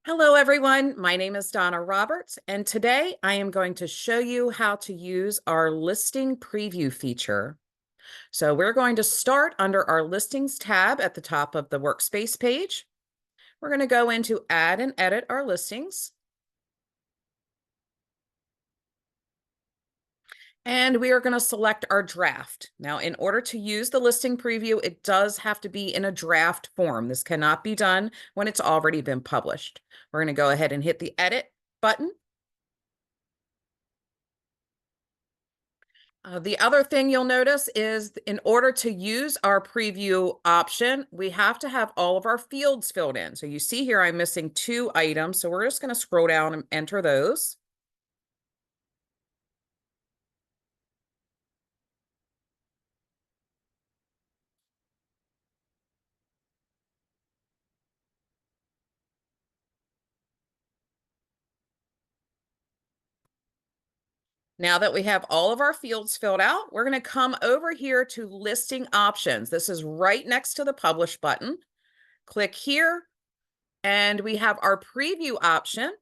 Hello, everyone. My name is Donna Roberts, and today I am going to show you how to use our listing preview feature. So we're going to start under our listings tab at the top of the workspace page. We're going to go into add and edit our listings. And we are going to select our draft. Now, in order to use the listing preview, it does have to be in a draft form. This cannot be done when it's already been published. We're going to go ahead and hit the edit button. The other thing you'll notice is in order to use our preview option, we have to have all of our fields filled in. So you see here, I'm missing 2 items. So we're just going to scroll down and enter those. Now that we have all of our fields filled out, we're going to come over here to listing options. This is right next to the publish button. Click here, and we have our preview option.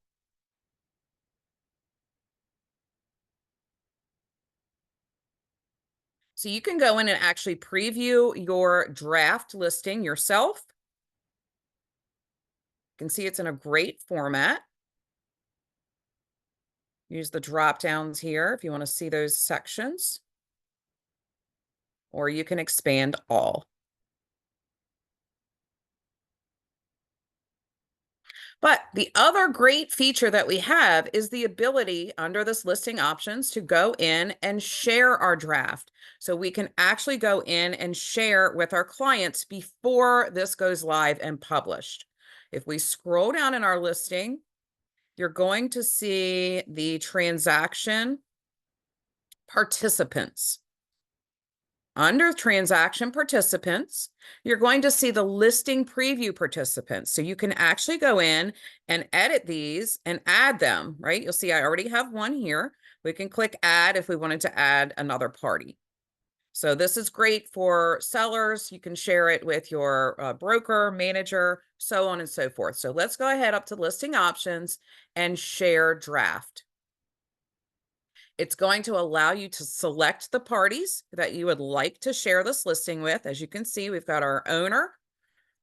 So you can go in and actually preview your draft listing yourself. You can see it's in a great format. Use the drop downs here if you want to see those sections, or you can expand all. But the other great feature that we have is the ability under this listing options to go in and share our draft. So we can actually go in and share with our clients before this goes live and published. If we scroll down in our listing, you're going to see the transaction participants. Under transaction participants, you're going to see the listing preview participants. So you can actually go in and edit these and add them, right? You'll see I already have one here. We can click add if we wanted to add another party. So this is great for sellers. You can share it with your broker, manager, so on and so forth. So let's go ahead up to listing options and share draft. It's going to allow you to select the parties that you would like to share this listing with. As you can see, we've got our owner,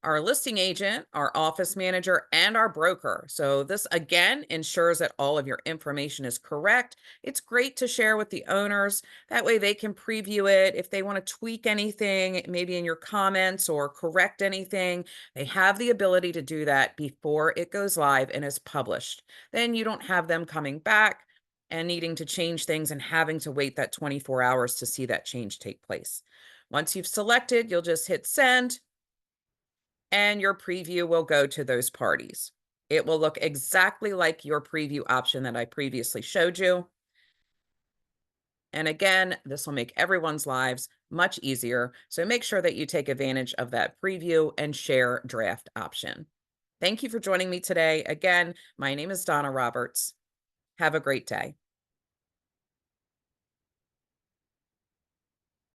our listing agent, our office manager, and our broker. So this again ensures that all of your information is correct. It's great to share with the owners. That way they can preview it. If they want to tweak anything, maybe in your comments or correct anything, they have the ability to do that before it goes live and is published. Then you don't have them coming back and needing to change things and having to wait that 24 hours to see that change take place. Once you've selected, you'll just hit send, and your preview will go to those parties. It will look exactly like your preview option that I previously showed you. And again, this will make everyone's lives much easier. So make sure that you take advantage of that preview and share draft option. Thank you for joining me today. Again, my name is Donna Roberts. Have a great day.